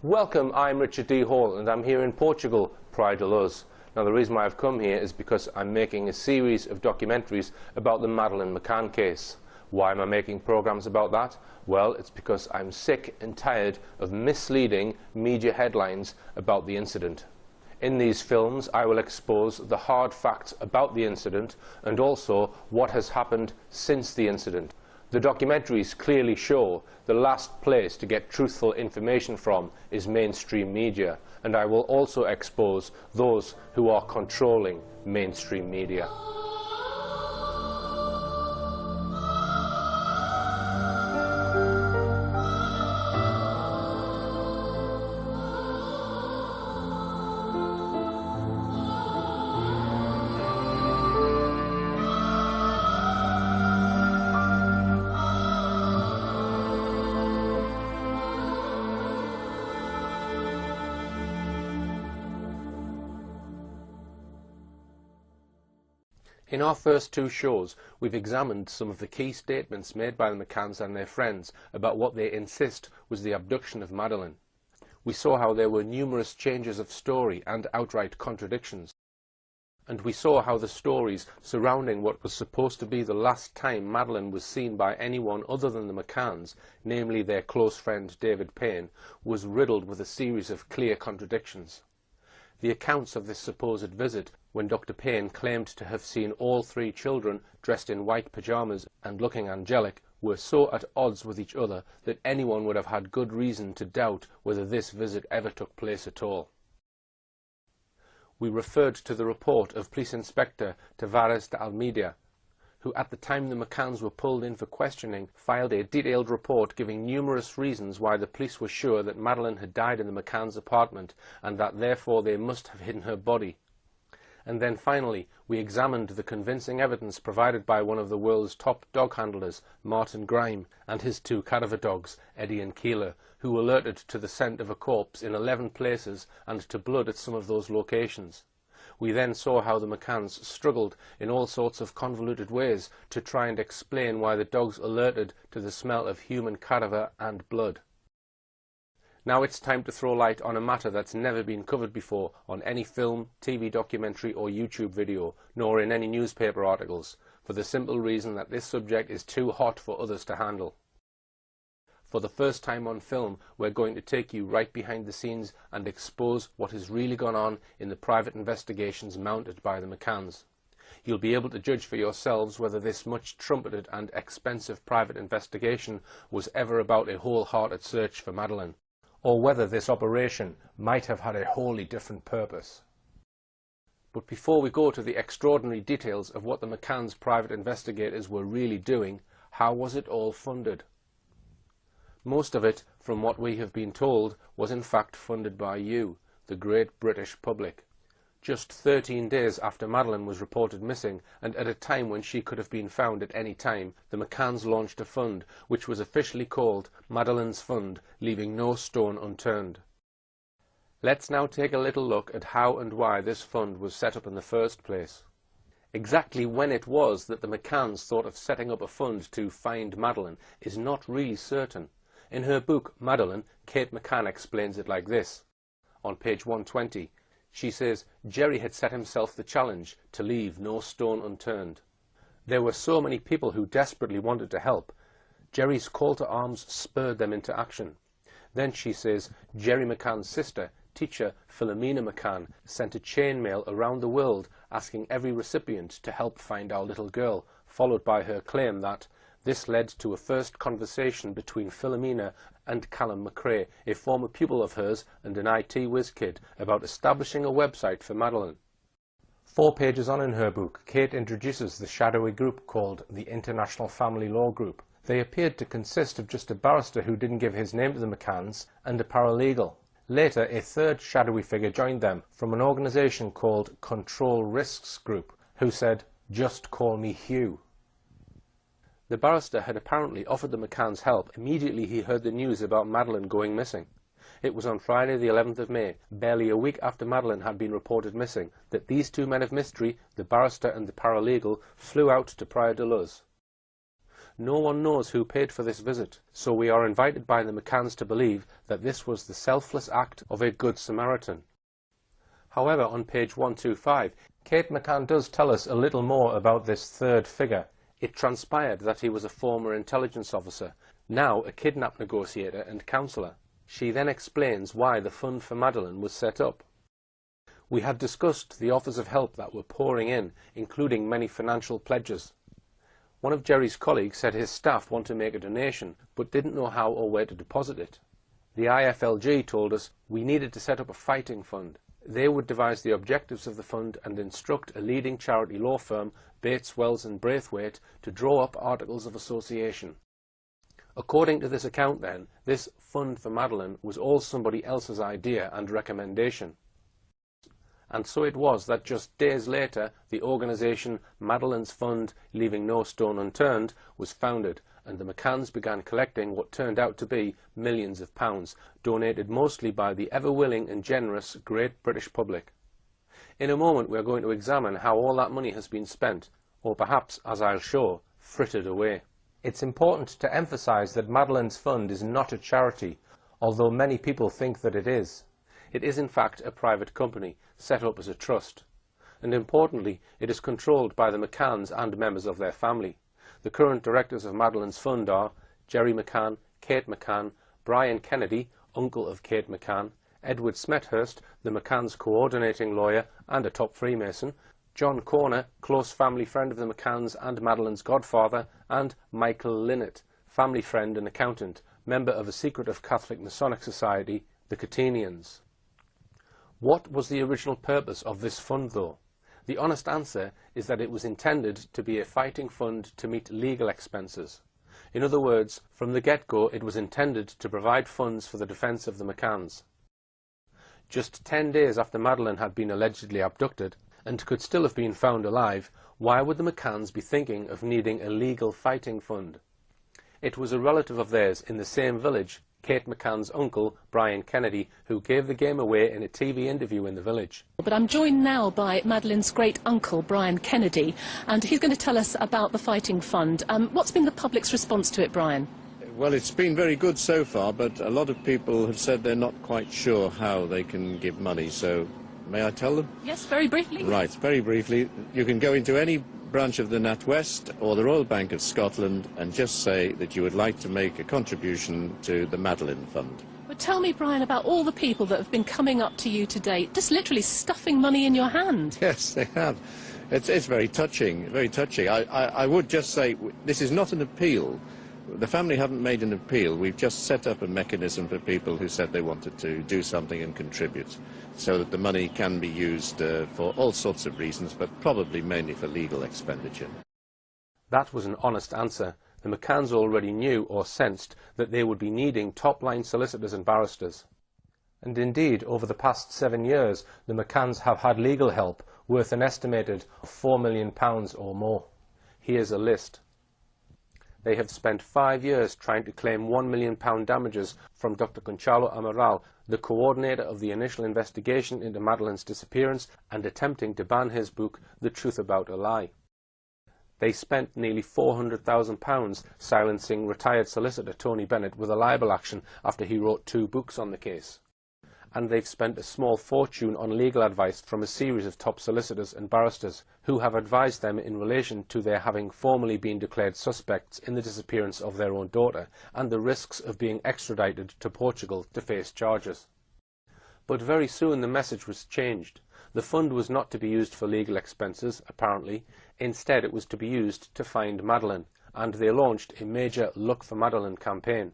Welcome, I'm Richard D. Hall and I'm here in Portugal, Praia de Luz. Now the reason why I've come here is because I'm making a series of documentaries about the Madeleine McCann case. Why am I making programs about that? Well, it's because I'm sick and tired of misleading media headlines about the incident. In these films I will expose the hard facts about the incident and also what has happened since the incident. The documentaries clearly show the last place to get truthful information from is mainstream media, and I will also expose those who are controlling mainstream media. In our first two shows, we've examined some of the key statements made by the McCanns and their friends about what they insist was the abduction of Madeleine. We saw how there were numerous changes of story and outright contradictions. And we saw how the stories surrounding what was supposed to be the last time Madeleine was seen by anyone other than the McCanns, namely their close friend David Payne, was riddled with a series of clear contradictions. The accounts of this supposed visit, when Dr. Payne claimed to have seen all three children dressed in white pyjamas and looking angelic, were so at odds with each other that anyone would have had good reason to doubt whether this visit ever took place at all. We referred to the report of Police Inspector Tavares de Almeida, who at the time the McCanns were pulled in for questioning filed a detailed report giving numerous reasons why the police were sure that Madeleine had died in the McCanns' apartment and that therefore they must have hidden her body. And then finally we examined the convincing evidence provided by one of the world's top dog handlers, Martin Grime, and his two cadaver dogs, Eddie and Keeler, who alerted to the scent of a corpse in 11 places and to blood at some of those locations. We then saw how the McCanns struggled in all sorts of convoluted ways to try and explain why the dogs alerted to the smell of human cadaver and blood. Now it's time to throw light on a matter that's never been covered before on any film, TV documentary or YouTube video, nor in any newspaper articles, for the simple reason that this subject is too hot for others to handle. For the first time on film, we're going to take you right behind the scenes and expose what has really gone on in the private investigations mounted by the McCanns. You'll be able to judge for yourselves whether this much trumpeted and expensive private investigation was ever about a wholehearted search for Madeleine, or whether this operation might have had a wholly different purpose. But before we go to the extraordinary details of what the McCanns' private investigators were really doing, how was it all funded? Most of it, from what we have been told, was in fact funded by you, the great British public. Just 13 days after Madeleine was reported missing, and at a time when she could have been found at any time, the McCanns launched a fund, which was officially called Madeleine's Fund, leaving no stone unturned. Let's now take a little look at how and why this fund was set up in the first place. Exactly when it was that the McCanns thought of setting up a fund to find Madeleine is not really certain. In her book, Madeleine, Kate McCann explains it like this. On page 120, she says, Jerry had set himself the challenge to leave no stone unturned. There were so many people who desperately wanted to help. Jerry's call to arms spurred them into action. Then, she says, Jerry McCann's sister, teacher Philomena McCann, sent a chain mail around the world asking every recipient to help find our little girl, followed by her claim that this led to a first conversation between Philomena and Callum McRae, a former pupil of hers and an IT whiz kid, about establishing a website for Madeleine. 4 pages on in her book, Kate introduces the shadowy group called the International Family Law Group. They appeared to consist of just a barrister who didn't give his name to the McCanns and a paralegal. Later, a third shadowy figure joined them from an organisation called Control Risks Group, who said, "Just call me Hugh." The barrister had apparently offered the McCanns help immediately he heard the news about Madeleine going missing. It was on Friday the 11th of May, barely a week after Madeleine had been reported missing, that these two men of mystery, the barrister and the paralegal, flew out to Praia de Luz. no one knows who paid for this visit, so we are invited by the McCanns to believe that this was the selfless act of a Good Samaritan. However, on page 125, Kate McCann does tell us a little more about this third figure. It transpired that he was a former intelligence officer, now a kidnap negotiator and counsellor. She then explains why the fund for Madeline was set up. We had discussed the offers of help that were pouring in, including many financial pledges. One of Jerry's colleagues said his staff want to make a donation, but didn't know how or where to deposit it. The IFLG told us we needed to set up a fighting fund. They would devise the objectives of the fund and instruct a leading charity law firm, Bates, Wells and Braithwaite, to draw up articles of association. According to this account then, this fund for Madeline was all somebody else's idea and recommendation. And so it was that just days later, the organisation Madeline's Fund, Leaving No Stone Unturned, was founded, and the McCanns began collecting what turned out to be millions of pounds, donated mostly by the ever-willing and generous great British public. In a moment we are going to examine how all that money has been spent, or perhaps, as I'll show, frittered away. It's important to emphasise that Madeline's Fund is not a charity, although many people think that it is. It is in fact a private company, set up as a trust. And importantly, it is controlled by the McCanns and members of their family. The current directors of Madeline's Fund are Jerry McCann, Kate McCann, Brian Kennedy, uncle of Kate McCann, Edward Smethurst, the McCanns' coordinating lawyer and a top Freemason, John Corner, close family friend of the McCanns and Madeline's godfather, and Michael Linnett, family friend and accountant, member of a secretive Catholic Masonic society, the Catenians. What was the original purpose of this fund, though? The honest answer is that it was intended to be a fighting fund to meet legal expenses. In other words, from the get-go it was intended to provide funds for the defence of the McCanns. Just 10 days after Madeline had been allegedly abducted, and could still have been found alive, why would the McCanns be thinking of needing a legal fighting fund? It was a relative of theirs in the same village, Kate McCann's uncle, Brian Kennedy, who gave the game away in a TV interview in the village. But I'm joined now by Madeline's great-uncle, Brian Kennedy, and he's going to tell us about the Fighting Fund. What's been the public's response to it, Brian? Well, it's been very good so far, but a lot of people have said they're not quite sure how they can give money, so may I tell them? Yes, very briefly. Right, very briefly. You can go into any branch of the NatWest or the Royal Bank of Scotland and just say that you would like to make a contribution to the Madeline Fund. But tell me, Brian, about all the people that have been coming up to you today, just literally stuffing money in your hand. Yes, they have. It's very touching, very touching. I would just say this is not an appeal. The family haven't made an appeal. We've just set up a mechanism for people who said they wanted to do something and contribute, so that the money can be used for all sorts of reasons, but probably mainly for legal expenditure. That was an honest answer. The McCanns already knew or sensed that they would be needing top-line solicitors and barristers. And indeed, over the past 7 years, the McCanns have had legal help worth an estimated £4 million or more. Here's a list. They have spent 5 years trying to claim £1 million damages from Dr. Conchalo Amaral, the coordinator of the initial investigation into Madeline's disappearance, and attempting to ban his book, The Truth About a Lie. They spent nearly £400,000 silencing retired solicitor Tony Bennett with a libel action after he wrote 2 books on the case. And they've spent a small fortune on legal advice from a series of top solicitors and barristers who have advised them in relation to their having formally been declared suspects in the disappearance of their own daughter and the risks of being extradited to Portugal to face charges. But very soon the message was changed. The fund was not to be used for legal expenses, apparently. Instead it was to be used to find Madeline, and they launched a major Look for Madeline campaign.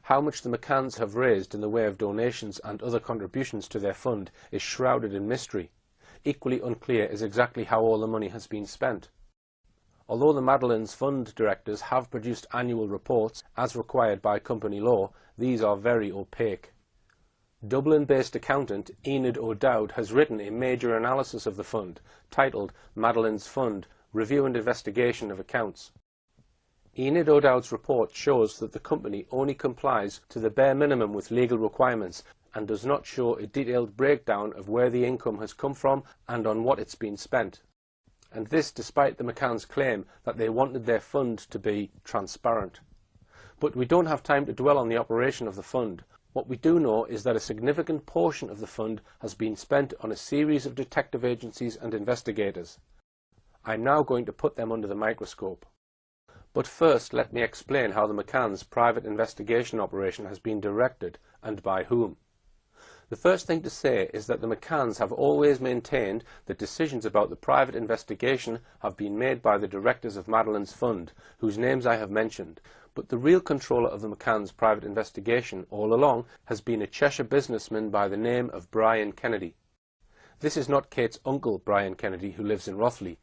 How much the McCanns have raised in the way of donations and other contributions to their fund is shrouded in mystery. Equally unclear is exactly how all the money has been spent. Although the Madeline's Fund directors have produced annual reports, as required by company law, these are very opaque. Dublin-based accountant Enid O'Dowd has written a major analysis of the fund, titled Madeline's Fund, Review and Investigation of Accounts. Enid O'Dowd's report shows that the company only complies to the bare minimum with legal requirements and does not show a detailed breakdown of where the income has come from and on what it's been spent. and this despite the McCanns' claim that they wanted their fund to be transparent. But we don't have time to dwell on the operation of the fund. What we do know is that a significant portion of the fund has been spent on a series of detective agencies and investigators. I'm now going to put them under the microscope. But first, let me explain how the McCanns' private investigation operation has been directed and by whom. The first thing to say is that the McCanns have always maintained that decisions about the private investigation have been made by the directors of Madeline's fund, whose names I have mentioned, but the real controller of the McCanns' private investigation all along has been a Cheshire businessman by the name of Brian Kennedy. This is not Kate's uncle Brian Kennedy, who lives in Rothley.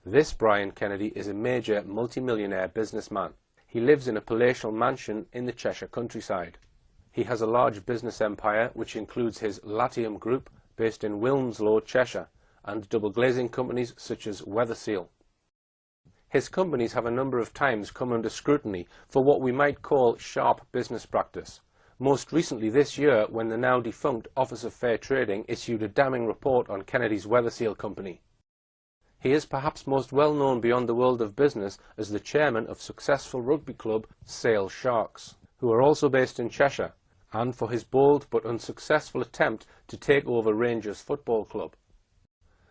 This Brian Kennedy is a major multimillionaire businessman. He lives in a palatial mansion in the Cheshire countryside. He has a large business empire which includes his Latium Group, based in Wilmslow, Cheshire, and double glazing companies such as Weatherseal. His companies have a number of times come under scrutiny for what we might call sharp business practice. Most recently this year, when the now defunct Office of Fair Trading issued a damning report on Kennedy's Weatherseal company. He is perhaps most well known beyond the world of business as the chairman of successful rugby club Sale Sharks, who are also based in Cheshire, and for his bold but unsuccessful attempt to take over Rangers Football Club.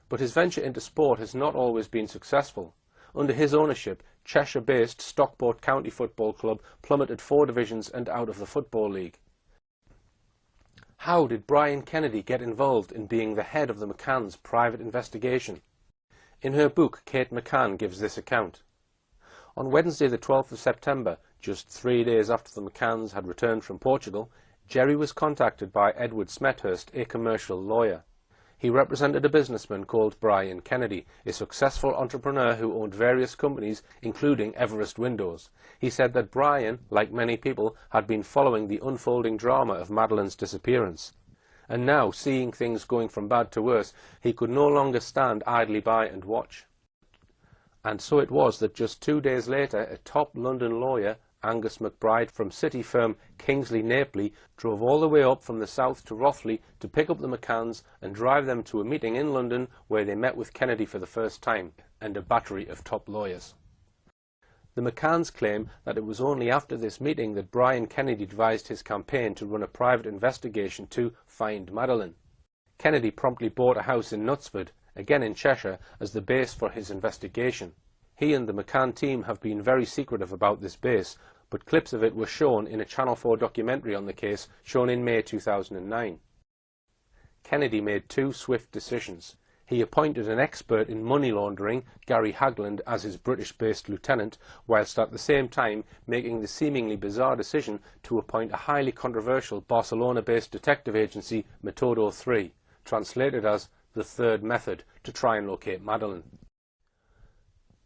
But his venture into sport has not always been successful. Under his ownership, Cheshire-based Stockport County Football Club plummeted 4 divisions and out of the Football League. How did Brian Kennedy get involved in being the head of the McCanns' private investigation? In her book, Kate McCann gives this account. On Wednesday the 12th of September, just 3 days after the McCanns had returned from Portugal, Jerry was contacted by Edward Smethurst, a commercial lawyer. He represented a businessman called Brian Kennedy, a successful entrepreneur who owned various companies, including Everest Windows. He said that Brian, like many people, had been following the unfolding drama of Madeline's disappearance. And now, seeing things going from bad to worse, he could no longer stand idly by and watch. And so it was that just 2 days later, a top London lawyer, Angus McBride, from city firm Kingsley Napley, drove all the way up from the south to Rothley to pick up the McCanns and drive them to a meeting in London where they met with Kennedy for the first time, and a battery of top lawyers. The McCanns claim that it was only after this meeting that Brian Kennedy devised his campaign to run a private investigation to find Madeline. Kennedy promptly bought a house in Knutsford, again in Cheshire, as the base for his investigation. He and the McCann team have been very secretive about this base, but clips of it were shown in a Channel 4 documentary on the case, shown in May 2009. Kennedy made 2 swift decisions. He appointed an expert in money laundering, Gary Hagland, as his British-based lieutenant, whilst at the same time making the seemingly bizarre decision to appoint a highly controversial Barcelona-based detective agency, Metodo 3, translated as the Third Method, to try and locate Madeline.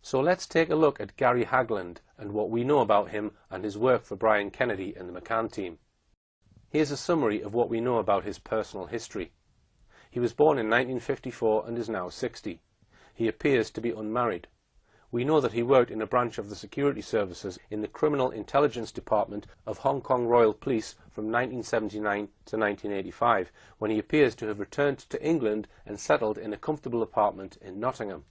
So let's take a look at Gary Hagland and what we know about him and his work for Brian Kennedy and the McCann team. Here's a summary of what we know about his personal history. He was born in 1954 and is now 60. He appears to be unmarried. We know that he worked in a branch of the security services in the Criminal Intelligence Department of Hong Kong Royal Police from 1979 to 1985, when he appears to have returned to England and settled in a comfortable apartment in Nottingham.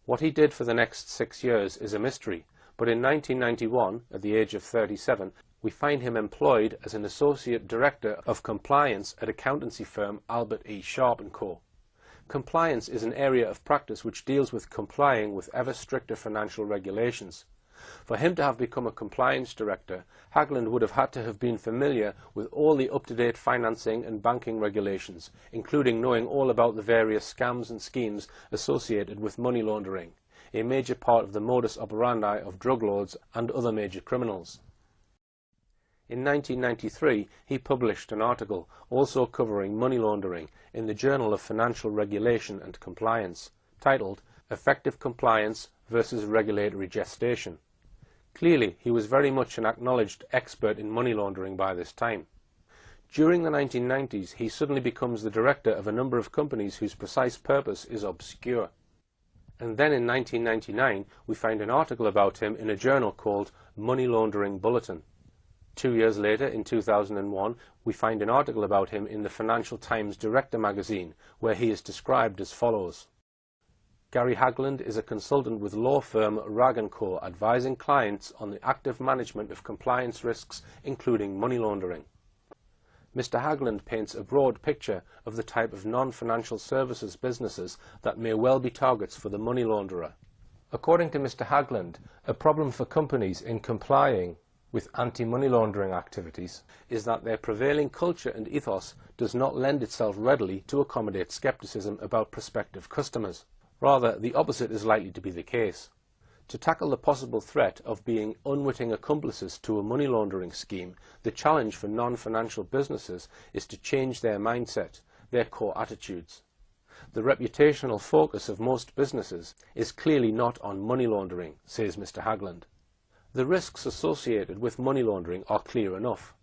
What he did for the next 6 years is a mystery, but in 1991, at the age of 37, we find him employed as an Associate Director of Compliance at accountancy firm Albert E. Sharp & Co. Compliance is an area of practice which deals with complying with ever stricter financial regulations. For him to have become a compliance director, Hagland would have had to have been familiar with all the up-to-date financing and banking regulations, including knowing all about the various scams and schemes associated with money laundering, a major part of the modus operandi of drug lords and other major criminals. In 1993, he published an article, also covering money laundering, in the Journal of Financial Regulation and Compliance, titled Effective Compliance versus Regulatory Gestation. Clearly, he was very much an acknowledged expert in money laundering by this time. During the 1990s, he suddenly becomes the director of a number of companies whose precise purpose is obscure. And then in 1999, we find an article about him in a journal called Money Laundering Bulletin. 2 years later, in 2001, we find an article about him in the Financial Times Director magazine, where he is described as follows. Gary Hagland is a consultant with law firm Rag & Co, advising clients on the active management of compliance risks, including money laundering. Mr. Hagland paints a broad picture of the type of non-financial services businesses that may well be targets for the money launderer. According to Mr. Hagland, a problem for companies in complying with anti-money laundering activities is that their prevailing culture and ethos does not lend itself readily to accommodate skepticism about prospective customers. Rather, the opposite is likely to be the case. To tackle the possible threat of being unwitting accomplices to a money laundering scheme, the challenge for non-financial businesses is to change their mindset, their core attitudes. The reputational focus of most businesses is clearly not on money laundering, says Mr. Hagland. The risks associated with money laundering are clear enough.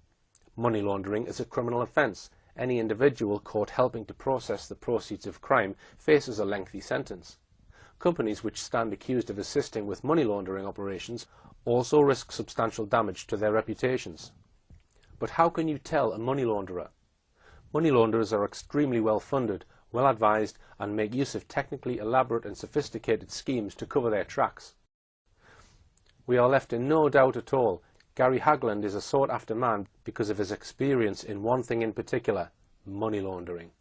Money laundering is a criminal offence. Any individual caught helping to process the proceeds of crime faces a lengthy sentence. Companies which stand accused of assisting with money laundering operations also risk substantial damage to their reputations. But how can you tell a money launderer? Money launderers are extremely well funded, well advised, and make use of technically elaborate and sophisticated schemes to cover their tracks. We are left in no doubt at all. Gary Hagland is a sought-after man because of his experience in one thing in particular: money laundering.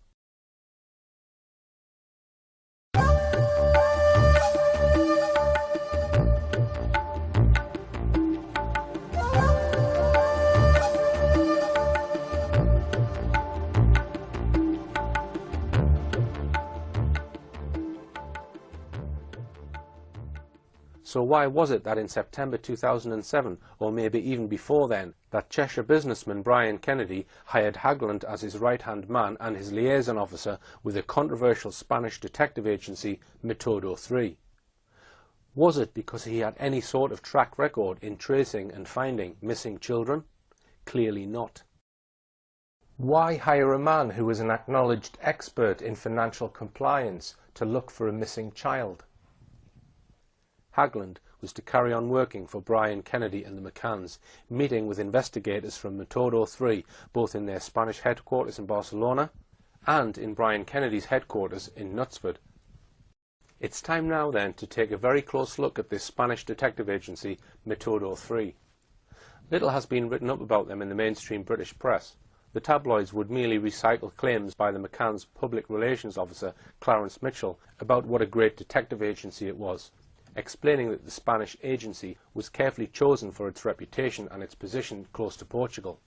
So why was it that in September 2007, or maybe even before then, that Cheshire businessman Brian Kennedy hired Hagland as his right-hand man and his liaison officer with the controversial Spanish detective agency Metodo 3? Was it because he had any sort of track record in tracing and finding missing children? Clearly not. Why hire a man who is an acknowledged expert in financial compliance to look for a missing child? Hagland was to carry on working for Brian Kennedy and the McCanns, meeting with investigators from Metodo 3, both in their Spanish headquarters in Barcelona and in Brian Kennedy's headquarters in Knutsford. It's time now then to take a very close look at this Spanish detective agency, Metodo 3. Little has been written up about them in the mainstream British press. The tabloids would merely recycle claims by the McCann's public relations officer, Clarence Mitchell, about what a great detective agency it was, explaining that the Spanish agency was carefully chosen for its reputation and its position close to Portugal.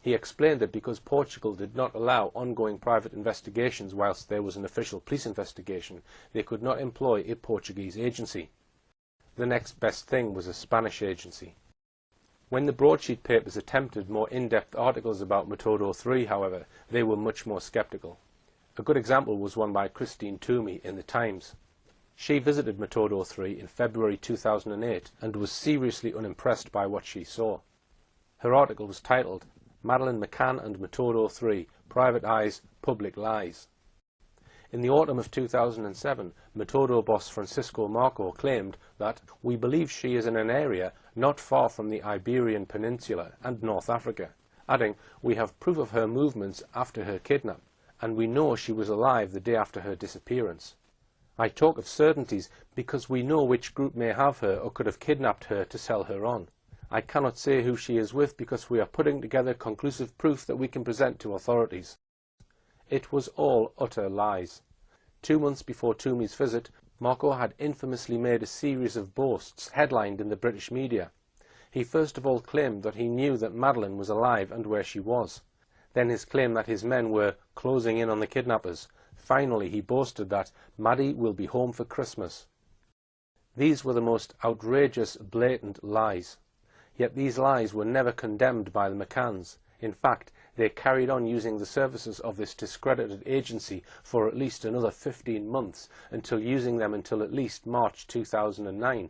He explained that because Portugal did not allow ongoing private investigations whilst there was an official police investigation, they could not employ a Portuguese agency. The next best thing was a Spanish agency. When the broadsheet papers attempted more in-depth articles about Metodo 3, however, they were much more sceptical. A good example was one by Christine Toomey in the Times. She visited Metodo 3 in February 2008 and was seriously unimpressed by what she saw. Her article was titled, "Madeline McCann and Metodo 3, Private Eyes, Public Lies." In the autumn of 2007, Metodo boss Francisco Marco claimed that "we believe she is in an area not far from the Iberian Peninsula and North Africa," adding, "we have proof of her movements after her kidnap, and we know she was alive the day after her disappearance. I talk of certainties because we know which group may have her or could have kidnapped her to sell her on. I cannot say who she is with because we are putting together conclusive proof that we can present to authorities." It was all utter lies. 2 months before Toomey's visit, Marco had infamously made a series of boasts headlined in the British media. He first of all claimed that he knew that Madeline was alive and where she was. Then his claim that his men were closing in on the kidnappers. Finally, he boasted that Maddie will be home for Christmas. These were the most outrageous, blatant lies. Yet these lies were never condemned by the McCanns. In fact, they carried on using the services of this discredited agency for at least another 15 months, using them until at least March 2009.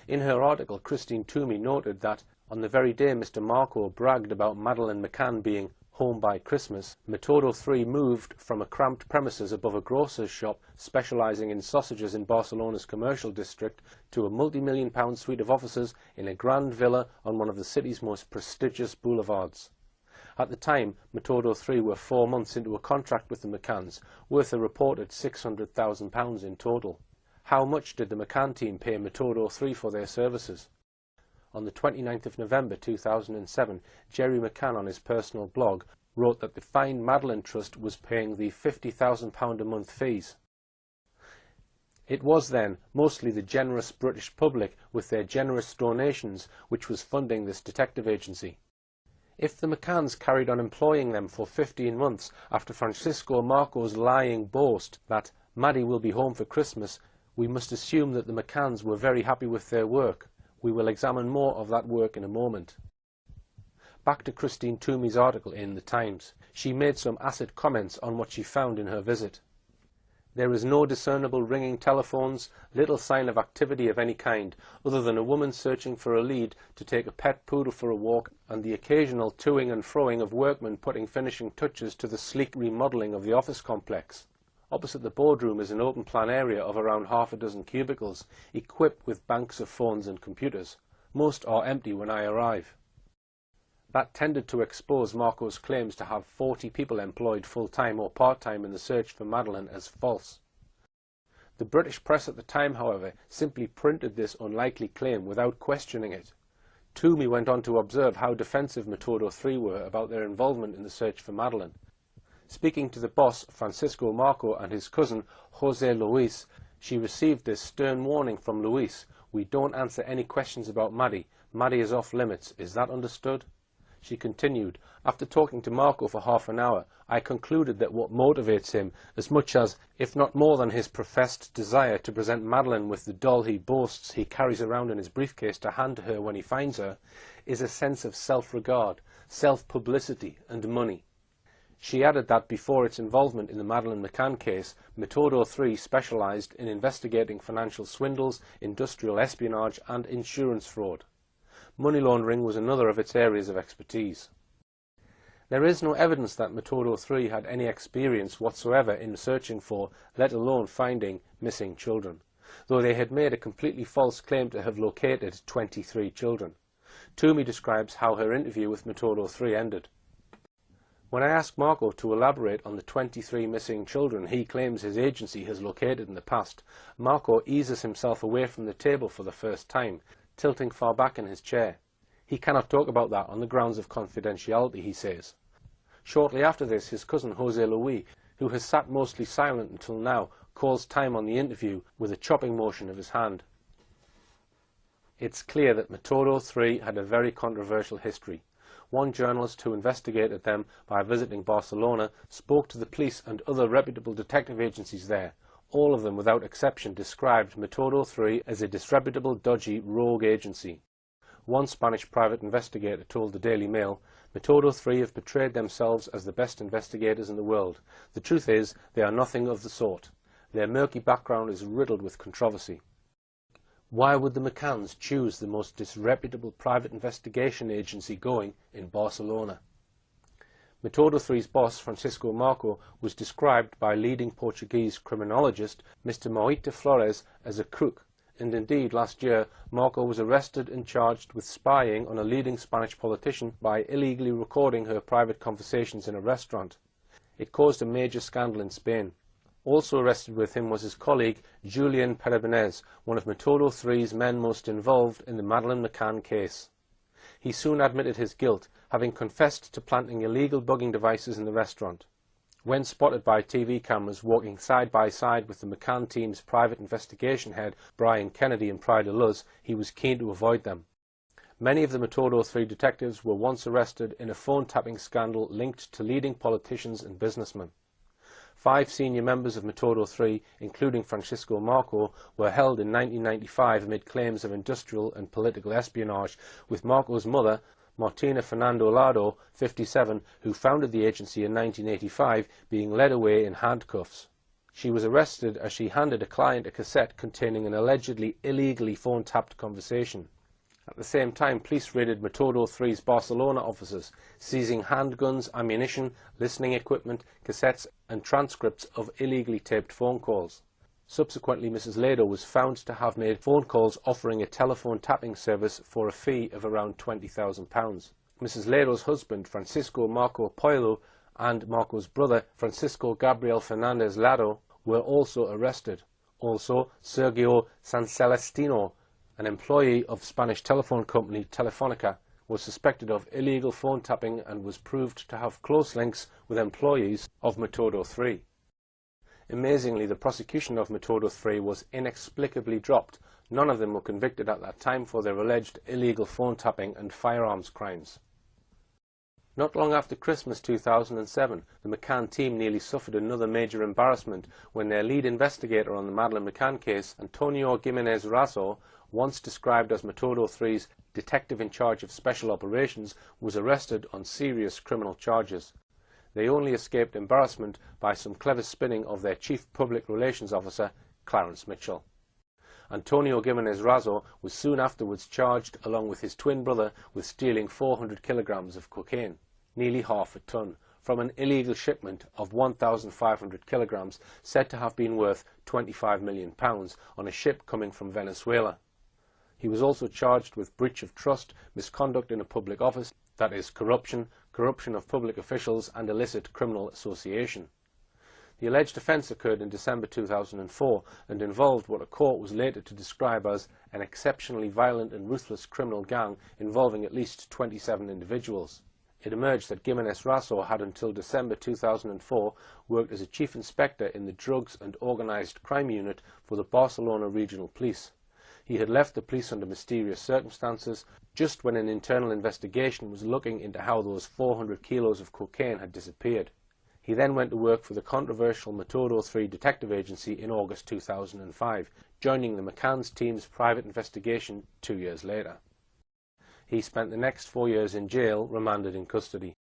In her article, Christine Toomey noted that on the very day Mr. Marco bragged about Madeline McCann being home by Christmas, Metodo 3 moved from a cramped premises above a grocer's shop specialising in sausages in Barcelona's commercial district to a multi-million-pound suite of offices in a grand villa on one of the city's most prestigious boulevards. At the time, Metodo 3 were 4 months into a contract with the McCanns, worth a reported £600,000 in total. How much did the McCann team pay Metodo 3 for their services? On the 29th of November 2007, Jerry McCann on his personal blog wrote that the Find Madeline Trust was paying the £50,000 a month fees. It was then mostly the generous British public with their generous donations which was funding this detective agency. If the McCanns carried on employing them for 15 months after Francisco Marco's lying boast that Maddie will be home for Christmas, we must assume that the McCanns were very happy with their work. We will examine more of that work in a moment. Back to Christine Toomey's article in The Times. She made some acid comments on what she found in her visit. There is no discernible ringing telephones, little sign of activity of any kind, other than a woman searching for a lead to take a pet poodle for a walk and the occasional toing and froing of workmen putting finishing touches to the sleek remodelling of the office complex. Opposite the boardroom is an open-plan area of around half a dozen cubicles, equipped with banks of phones and computers. Most are empty when I arrive. That tended to expose Marco's claims to have 40 people employed full-time or part-time in the search for Madeline as false. The British press at the time, however, simply printed this unlikely claim without questioning it. Toomey went on to observe how defensive Metodo 3 were about their involvement in the search for Madeline. Speaking to the boss, Francisco Marco, and his cousin, José Luis, she received this stern warning from Luis: "We don't answer any questions about Maddie. Maddie is off limits. Is that understood?" She continued, "After talking to Marco for half an hour, I concluded that what motivates him, as much as, if not more than his professed desire to present Madeline with the doll he boasts he carries around in his briefcase to hand to her when he finds her, is a sense of self-regard, self-publicity and money." She added that before its involvement in the Madeleine McCann case, Metodo 3 specialised in investigating financial swindles, industrial espionage and insurance fraud. Money laundering was another of its areas of expertise. There is no evidence that Metodo 3 had any experience whatsoever in searching for, let alone finding, missing children, though they had made a completely false claim to have located 23 children. Toomey describes how her interview with Metodo 3 ended. When I ask Marco to elaborate on the 23 missing children he claims his agency has located in the past, Marco eases himself away from the table for the first time, tilting far back in his chair. He cannot talk about that on the grounds of confidentiality, he says. Shortly after this, his cousin José Luis, who has sat mostly silent until now, calls time on the interview with a chopping motion of his hand. It's clear that Metodo 3 had a very controversial history. One journalist who investigated them by visiting Barcelona spoke to the police and other reputable detective agencies there. All of them, without exception, described Metodo 3 as a disreputable, dodgy, rogue agency. One Spanish private investigator told the Daily Mail, "Metodo 3 have portrayed themselves as the best investigators in the world. The truth is, they are nothing of the sort. Their murky background is riddled with controversy." Why would the McCanns choose the most disreputable private investigation agency going in Barcelona? Metodo 3's boss, Francisco Marco, was described by leading Portuguese criminologist Mr. Moita Flores as a crook, and indeed last year Marco was arrested and charged with spying on a leading Spanish politician by illegally recording her private conversations in a restaurant. It caused a major scandal in Spain. Also arrested with him was his colleague Julian Perebenez, one of Metodo 3's men most involved in the Madeleine McCann case. He soon admitted his guilt, having confessed to planting illegal bugging devices in the restaurant. When spotted by TV cameras walking side by side with the McCann team's private investigation head Brian Kennedy and Pride of Luz, he was keen to avoid them. Many of the Metodo 3 detectives were once arrested in a phone-tapping scandal linked to leading politicians and businessmen. 5 senior members of Metodo 3, including Francisco Marco, were held in 1995 amid claims of industrial and political espionage, with Marco's mother, Martina Fernando Lado, 57, who founded the agency in 1985, being led away in handcuffs. She was arrested as she handed a client a cassette containing an allegedly illegally phone-tapped conversation. At the same time, police raided Metodo 3's Barcelona offices, seizing handguns, ammunition, listening equipment, cassettes and transcripts of illegally taped phone calls. Subsequently, Mrs. Lado was found to have made phone calls offering a telephone tapping service for a fee of around £20,000. Mrs. Lero's husband, Francisco Marco Poilo, and Marco's brother, Francisco Gabriel Fernandez Lado, were also arrested. Also, Sergio San Celestino, an employee of Spanish telephone company Telefonica, was suspected of illegal phone tapping and was proved to have close links with employees of Metodo 3. Amazingly, the prosecution of Metodo 3 was inexplicably dropped. None of them were convicted at that time for their alleged illegal phone tapping and firearms crimes. Not long after Christmas 2007, the McCann team nearly suffered another major embarrassment when their lead investigator on the Madeleine McCann case, Antonio Gimenez Razo, once described as Metodo 3's detective in charge of special operations, was arrested on serious criminal charges. They only escaped embarrassment by some clever spinning of their chief public relations officer, Clarence Mitchell. Antonio Gimenez Razo was soon afterwards charged, along with his twin brother, with stealing 400 kilograms of cocaine, nearly half a ton, from an illegal shipment of 1,500 kilograms said to have been worth £25 million on a ship coming from Venezuela. He was also charged with breach of trust, misconduct in a public office, that is, corruption, corruption of public officials and illicit criminal association. The alleged offence occurred in December 2004 and involved what a court was later to describe as an exceptionally violent and ruthless criminal gang involving at least 27 individuals. It emerged that Gimenez Razo had until December 2004 worked as a chief inspector in the Drugs and Organised Crime Unit for the Barcelona Regional Police. He had left the police under mysterious circumstances just when an internal investigation was looking into how those 400 kilos of cocaine had disappeared. He then went to work for the controversial Metodo 3 detective agency in August 2005, joining the McCann's team's private investigation 2 years later. He spent the next 4 years in jail, remanded in custody.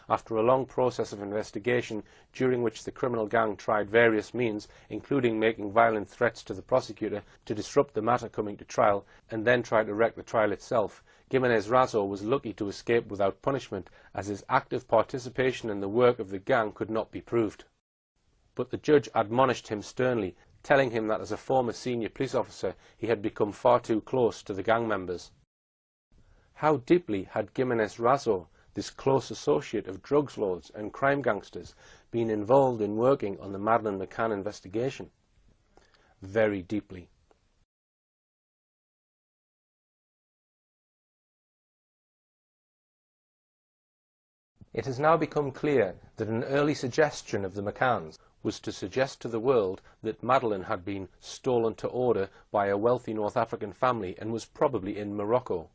After a long process of investigation, during which the criminal gang tried various means, including making violent threats to the prosecutor to disrupt the matter coming to trial, and then try to wreck the trial itself, Gimenez Razo was lucky to escape without punishment, as his active participation in the work of the gang could not be proved. But the judge admonished him sternly, telling him that as a former senior police officer he had become far too close to the gang members. How deeply had Gimenez Razo, this close associate of drugs lords and crime gangsters, been involved in working on the Madeleine McCann investigation? Very deeply. It has now become clear that an early suggestion of the McCanns was to suggest to the world that Madeleine had been stolen to order by a wealthy North African family and was probably in Morocco.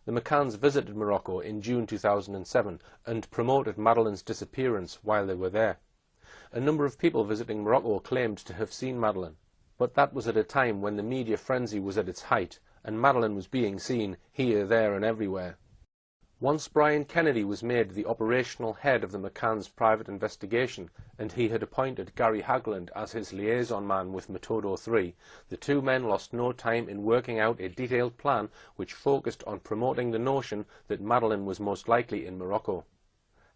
The McCanns visited Morocco in June 2007 and promoted Madeleine's disappearance while they were there. A number of people visiting Morocco claimed to have seen Madeleine, but that was at a time when the media frenzy was at its height and Madeleine was being seen here, there and everywhere. Once Brian Kennedy was made the operational head of the McCann's private investigation and he had appointed Gary Hagland as his liaison man with Metodo 3, the two men lost no time in working out a detailed plan which focused on promoting the notion that Madeleine was most likely in Morocco.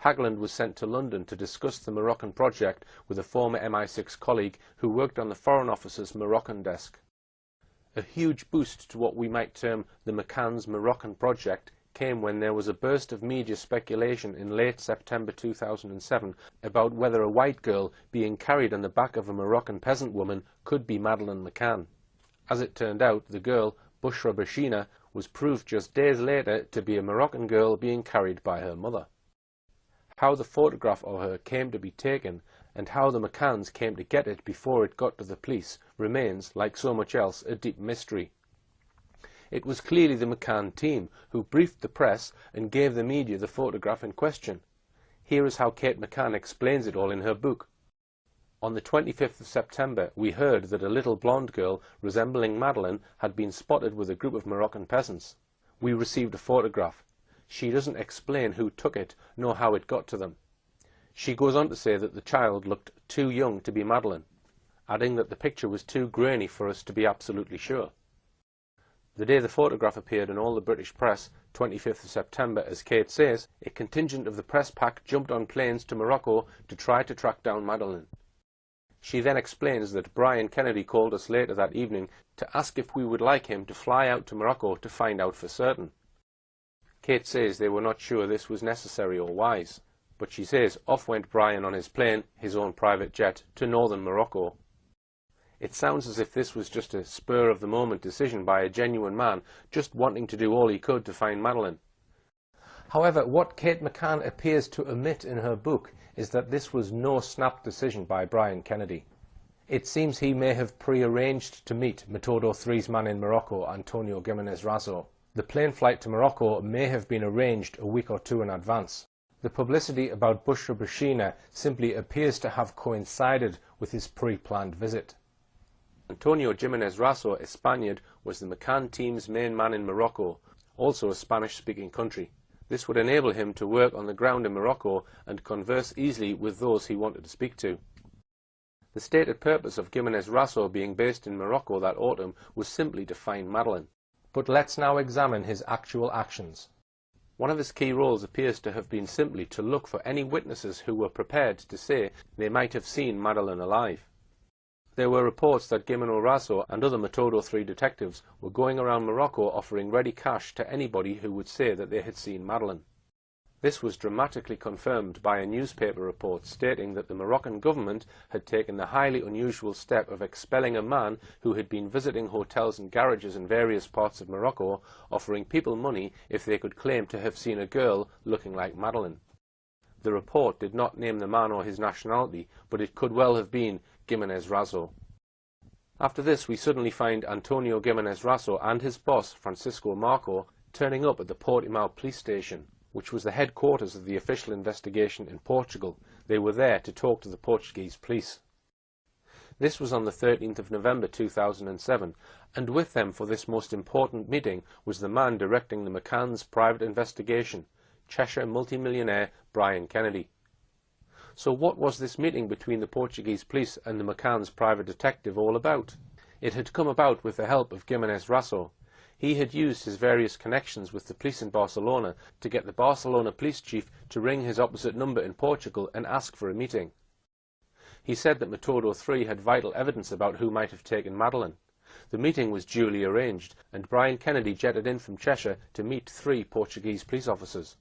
Hagland was sent to London to discuss the Moroccan project with a former MI6 colleague who worked on the Foreign Office's Moroccan desk. A huge boost to what we might term the McCann's Moroccan project came when there was a burst of media speculation in late September 2007 about whether a white girl being carried on the back of a Moroccan peasant woman could be Madeleine McCann. As it turned out, the girl, Bushra Bashina, was proved just days later to be a Moroccan girl being carried by her mother. How the photograph of her came to be taken and how the McCanns came to get it before it got to the police remains, like so much else, a deep mystery. It was clearly the McCann team who briefed the press and gave the media the photograph in question. Here is how Kate McCann explains it all in her book. On the 25th of September, we heard that a little blonde girl resembling Madeleine had been spotted with a group of Moroccan peasants. We received a photograph. She doesn't explain who took it, nor how it got to them. She goes on to say that the child looked too young to be Madeleine, adding that the picture was too grainy for us to be absolutely sure. The day the photograph appeared in all the British press, 25th of September, as Kate says, a contingent of the press pack jumped on planes to Morocco to try to track down Madeleine. She then explains that Brian Kennedy called us later that evening to ask if we would like him to fly out to Morocco to find out for certain. Kate says they were not sure this was necessary or wise, but she says off went Brian on his plane, his own private jet, to northern Morocco. It sounds as if this was just a spur-of-the-moment decision by a genuine man just wanting to do all he could to find Madeline. However, what Kate McCann appears to omit in her book is that this was no snap decision by Brian Kennedy. It seems he may have pre-arranged to meet Metodo 3's man in Morocco, Antonio Gimenez Razo. The plane flight to Morocco may have been arranged a week or two in advance. The publicity about Bushra Bashina simply appears to have coincided with his pre-planned visit. Antonio Gimenez Razo, a Spaniard, was the McCann team's main man in Morocco, also a Spanish-speaking country. This would enable him to work on the ground in Morocco and converse easily with those he wanted to speak to. The stated purpose of Gimenez Razo being based in Morocco that autumn was simply to find Madeline. But let's now examine his actual actions. One of his key roles appears to have been simply to look for any witnesses who were prepared to say they might have seen Madeline alive. There were reports that Gimenez Razo and other Metodo 3 detectives were going around Morocco offering ready cash to anybody who would say that they had seen Madeline. This was dramatically confirmed by a newspaper report stating that the Moroccan government had taken the highly unusual step of expelling a man who had been visiting hotels and garages in various parts of Morocco, offering people money if they could claim to have seen a girl looking like Madeline. The report did not name the man or his nationality, but it could well have been Gimenez Razo. After this, we suddenly find Antonio Gimenez Razo and his boss, Francisco Marco, turning up at the Portimao police station, which was the headquarters of the official investigation in Portugal. They were there to talk to the Portuguese police. This was on the 13th of November 2007, and with them for this most important meeting was the man directing the McCann's private investigation, Cheshire multimillionaire Brian Kennedy. So what was this meeting between the Portuguese police and the McCann's private detective all about? It had come about with the help of Gimenez Razo. He had used his various connections with the police in Barcelona to get the Barcelona police chief to ring his opposite number in Portugal and ask for a meeting. He said that Metodo 3 had vital evidence about who might have taken Madeline. The meeting was duly arranged, and Brian Kennedy jetted in from Cheshire to meet 3 Portuguese police officers.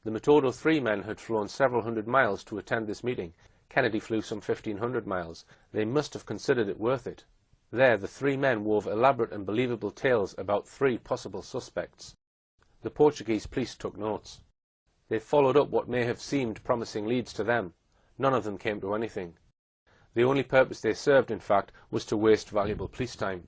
The Metodo 3 men had flown several hundred miles to attend this meeting. Kennedy flew some 1,500 miles. They must have considered it worth it. There, the 3 men wove elaborate and believable tales about 3 possible suspects. The Portuguese police took notes. They followed up what may have seemed promising leads to them. None of them came to anything. The only purpose they served, in fact, was to waste valuable police time.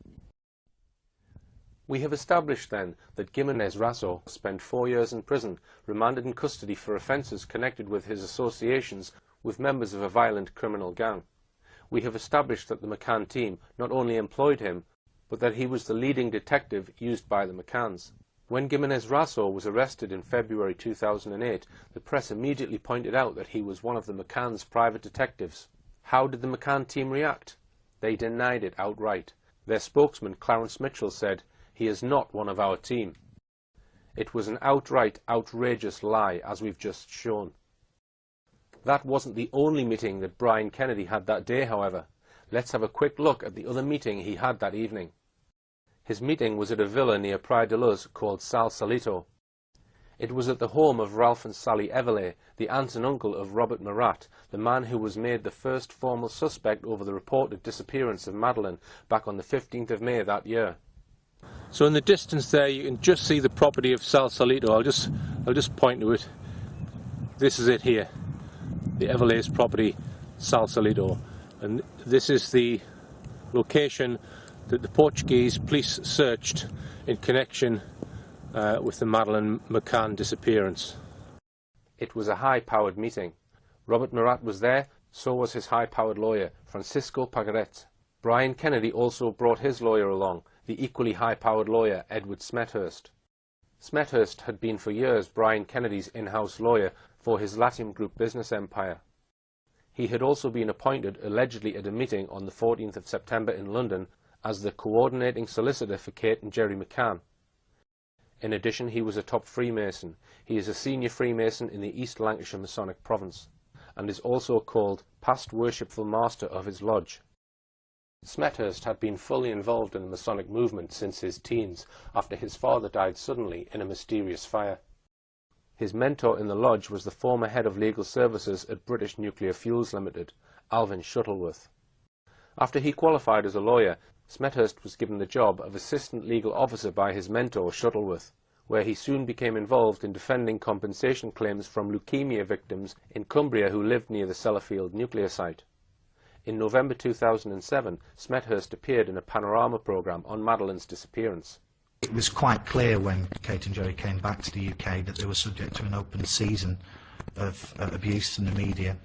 We have established then that Gimenez Razo spent 4 years in prison, remanded in custody for offences connected with his associations with members of a violent criminal gang. We have established that the McCann team not only employed him, but that he was the leading detective used by the McCanns. When Gimenez Razo was arrested in February 2008, the press immediately pointed out that he was one of the McCann's private detectives. How did the McCann team react? They denied it outright. Their spokesman, Clarence Mitchell, said, "He is not one of our team." It was an outright, outrageous lie, as we've just shown. That wasn't the only meeting that Brian Kennedy had that day, however. Let's have a quick look at the other meeting he had that evening. His meeting was at a villa near Praia de Luz called Sal Salito. It was at the home of Ralph and Sally Everley, the aunt and uncle of Robert Murat, the man who was made the first formal suspect over the reported disappearance of Madeline back on the 15th of May that year. So in the distance there you can just see the property of Sal Salito. I'll just point to it. This is it here, the Everley's property, Sal Salito, and this is the location that the Portuguese police searched in connection with the Madeline McCann disappearance. It was a high-powered meeting. Robert Murat was there, so was his high-powered lawyer, Francisco Pagaret. Brian Kennedy also brought his lawyer along, the equally high-powered lawyer Edward Smethurst. Smethurst had been for years Brian Kennedy's in-house lawyer for his Latium Group business empire. He had also been appointed, allegedly at a meeting on the 14th of September in London, as the coordinating solicitor for Kate and Jerry McCann. In addition, he was a top Freemason. He is a senior Freemason in the East Lancashire Masonic Province, and is also called Past Worshipful Master of his lodge. Smethurst had been fully involved in the Masonic movement since his teens, after his father died suddenly in a mysterious fire. His mentor in the lodge was the former head of legal services at British Nuclear Fuels Limited, Alvin Shuttleworth. After he qualified as a lawyer, Smethurst was given the job of assistant legal officer by his mentor Shuttleworth, where he soon became involved in defending compensation claims from leukemia victims in Cumbria who lived near the Sellafield nuclear site. In November 2007, Smethurst appeared in a panorama programme on Madeline's disappearance. It was quite clear when Kate and Jerry came back to the UK that they were subject to an open season of abuse in the media.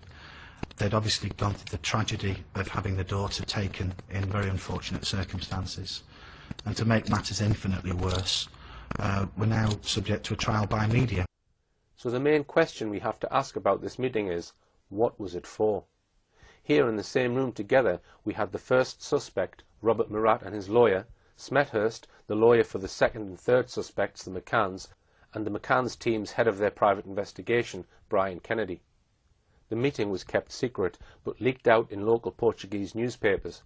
They'd obviously gone through the tragedy of having the daughter taken in very unfortunate circumstances. And to make matters infinitely worse, we're now subject to a trial by media. So the main question we have to ask about this meeting is, what was it for? Here in the same room together we had the first suspect, Robert Murat, and his lawyer, Smethurst, the lawyer for the second and third suspects, the McCanns, and the McCann's team's head of their private investigation, Brian Kennedy. The meeting was kept secret, but leaked out in local Portuguese newspapers.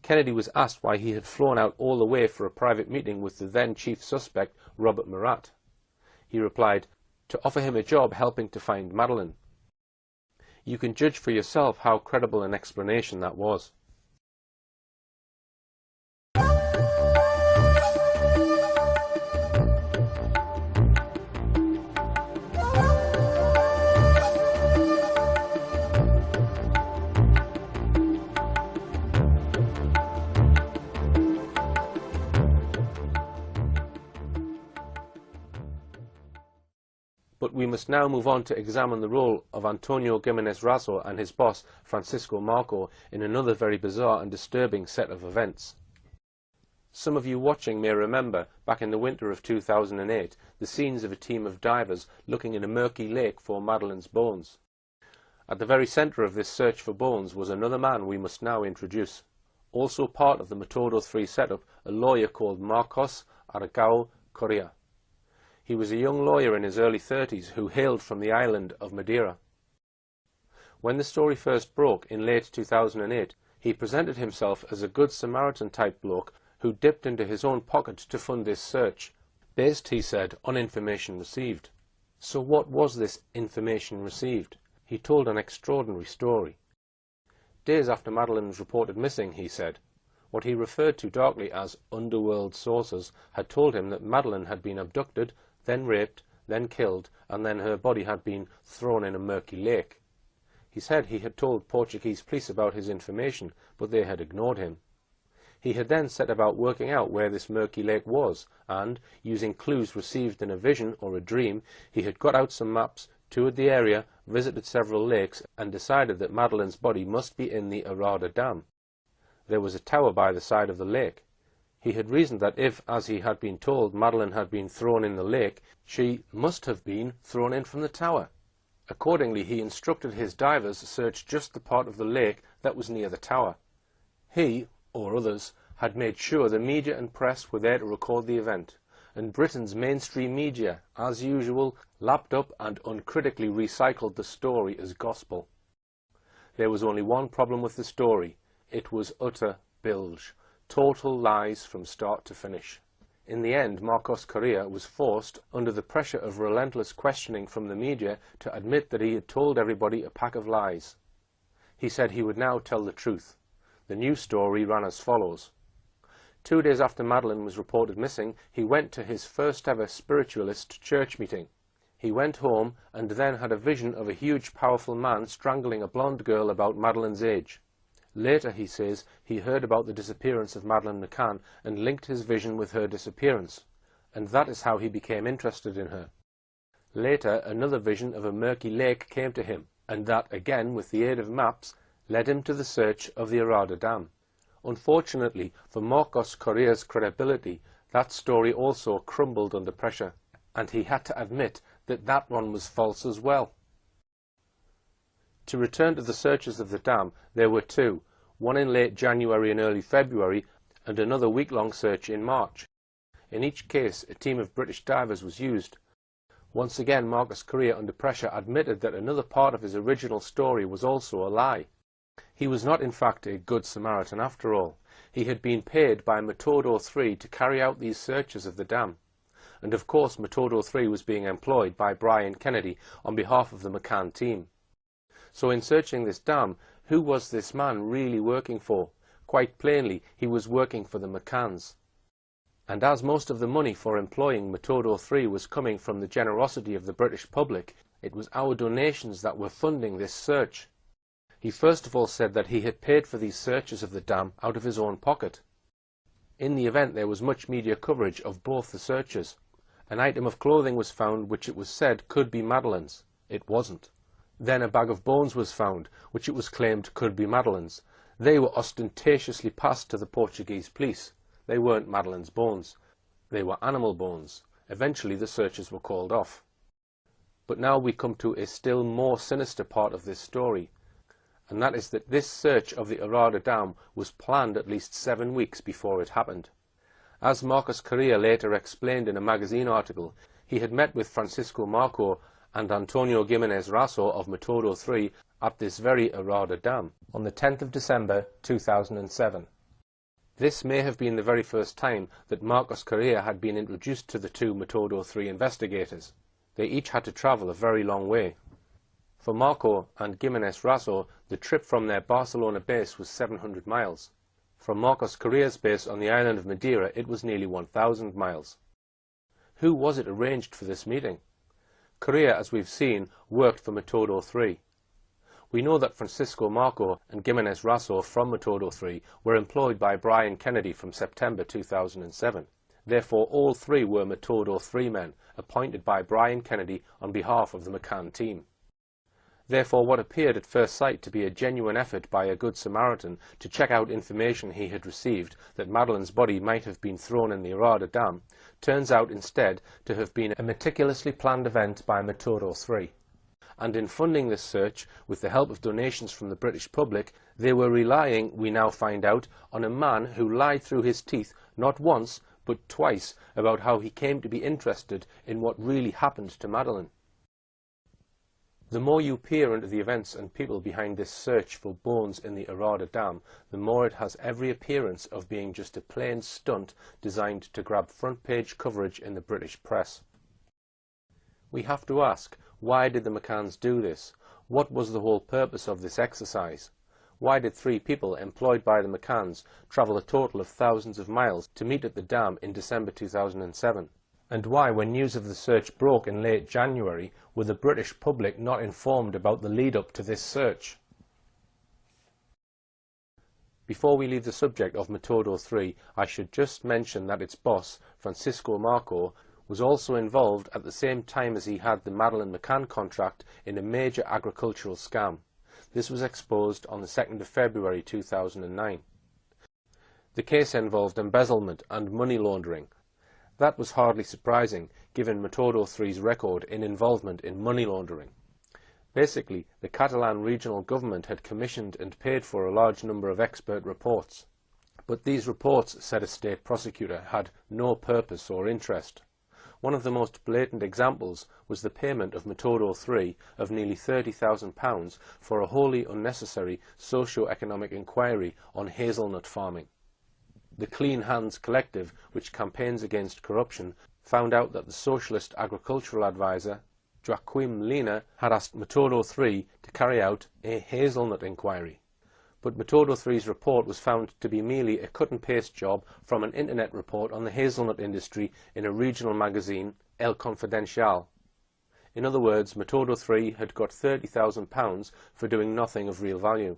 Kennedy was asked why he had flown out all the way for a private meeting with the then chief suspect, Robert Murat. He replied, to offer him a job helping to find Madeline. You can judge for yourself how credible an explanation that was. But we must now move on to examine the role of Antonio Gimenez Raso and his boss, Francisco Marco, in another very bizarre and disturbing set of events. Some of you watching may remember, back in the winter of 2008, the scenes of a team of divers looking in a murky lake for Madeline's bones. At the very centre of this search for bones was another man we must now introduce. Also part of the Metodo 3 setup, a lawyer called Marcos Aragao Correa. He was a young lawyer in his early 30s who hailed from the island of Madeira. When the story first broke in late 2008, he presented himself as a good Samaritan-type bloke who dipped into his own pocket to fund this search, based, he said, on information received. So what was this information received? He told an extraordinary story. Days after Madeline was reported missing, he said, what he referred to darkly as underworld sources had told him that Madeline had been abducted, then raped, then killed, and then her body had been thrown in a murky lake. He said he had told Portuguese police about his information, but they had ignored him. He had then set about working out where this murky lake was, and, using clues received in a vision or a dream, he had got out some maps, toured the area, visited several lakes, and decided that Madeline's body must be in the Arada Dam. There was a tower by the side of the lake. He had reasoned that if, as he had been told, Madeline had been thrown in the lake, she must have been thrown in from the tower. Accordingly, he instructed his divers to search just the part of the lake that was near the tower. He, or others, had made sure the media and press were there to record the event, and Britain's mainstream media, as usual, lapped up and uncritically recycled the story as gospel. There was only one problem with the story. It was utter bilge. Total lies from start to finish. In the end, Marcos Correa was forced, under the pressure of relentless questioning from the media, to admit that he had told everybody a pack of lies. He said he would now tell the truth. The new story ran as follows. 2 days after Madeline was reported missing, he went to his first ever spiritualist church meeting. He went home and then had a vision of a huge powerful man strangling a blonde girl about Madeline's age. Later, he says, he heard about the disappearance of Madeleine McCann and linked his vision with her disappearance, and that is how he became interested in her. Later, another vision of a murky lake came to him, and that, again with the aid of maps, led him to the search of the Arada Dam. Unfortunately for Marcos Correa's credibility, that story also crumbled under pressure, and he had to admit that that one was false as well. To return to the searches of the dam, there were two, one in late January and early February, and another week-long search in March. In each case, a team of British divers was used. Once again, Marcos Correa, under pressure, admitted that another part of his original story was also a lie. He was not in fact a good Samaritan after all. He had been paid by Metodo 3 to carry out these searches of the dam. And of course Metodo 3 was being employed by Brian Kennedy on behalf of the McCann team. So in searching this dam, who was this man really working for? Quite plainly, he was working for the McCanns. And as most of the money for employing Metodo 3 was coming from the generosity of the British public, it was our donations that were funding this search. He first of all said that he had paid for these searches of the dam out of his own pocket. In the event there was much media coverage of both the searches. An item of clothing was found which it was said could be Madeline's. It wasn't. Then a bag of bones was found, which it was claimed could be Madeline's. They were ostentatiously passed to the Portuguese police. They weren't Madeline's bones. They were animal bones. Eventually the searches were called off. But now we come to a still more sinister part of this story, and that is that this search of the Arada Dam was planned at least 7 weeks before it happened. As Marcos Correa later explained in a magazine article, he had met with Francisco Marco and Antonio Gimenez Raso of Metodo 3 at this very Arada Dam on the 10th of December 2007. This may have been the very first time that Marcos Correa had been introduced to the two Metodo 3 investigators. They each had to travel a very long way. For Marco and Gimenez Raso, the trip from their Barcelona base was 700 miles. From Marcos Correa's base on the island of Madeira, it was nearly 1,000 miles. Who was it arranged for this meeting? Correa, as we've seen, worked for Metodo 3. We know that Francisco Marco and Gimenez Raso from Metodo 3 were employed by Brian Kennedy from September 2007. Therefore, all three were Metodo 3 men, appointed by Brian Kennedy on behalf of the McCann team. Therefore, what appeared at first sight to be a genuine effort by a good Samaritan to check out information he had received that Madeline's body might have been thrown in the Arada Dam, turns out instead to have been a meticulously planned event by Metodo 3. And in funding this search, with the help of donations from the British public, they were relying, we now find out, on a man who lied through his teeth not once, but twice, about how he came to be interested in what really happened to Madeline. The more you peer into the events and people behind this search for bones in the Arada Dam, the more it has every appearance of being just a plain stunt designed to grab front-page coverage in the British press. We have to ask, why did the McCanns do this? What was the whole purpose of this exercise? Why did three people employed by the McCanns travel a total of thousands of miles to meet at the dam in December 2007? And why, when news of the search broke in late January, were the British public not informed about the lead-up to this search? Before we leave the subject of Metodo 3, I should just mention that its boss, Francisco Marco, was also involved at the same time as he had the Madeline McCann contract in a major agricultural scam. This was exposed on the 2nd of February 2009. The case involved embezzlement and money laundering. That was hardly surprising, given Metodo 3's record in involvement in money laundering. Basically, the Catalan regional government had commissioned and paid for a large number of expert reports. But these reports, said a state prosecutor, had no purpose or interest. One of the most blatant examples was the payment of Metodo 3 of nearly £30,000 for a wholly unnecessary socio-economic inquiry on hazelnut farming. The Clean Hands Collective, which campaigns against corruption, found out that the socialist agricultural advisor, Joaquim Lina, had asked Metodo 3 to carry out a hazelnut inquiry. But Metodo 3's report was found to be merely a cut-and-paste job from an internet report on the hazelnut industry in a regional magazine, El Confidencial. In other words, Metodo 3 had got £30,000 for doing nothing of real value.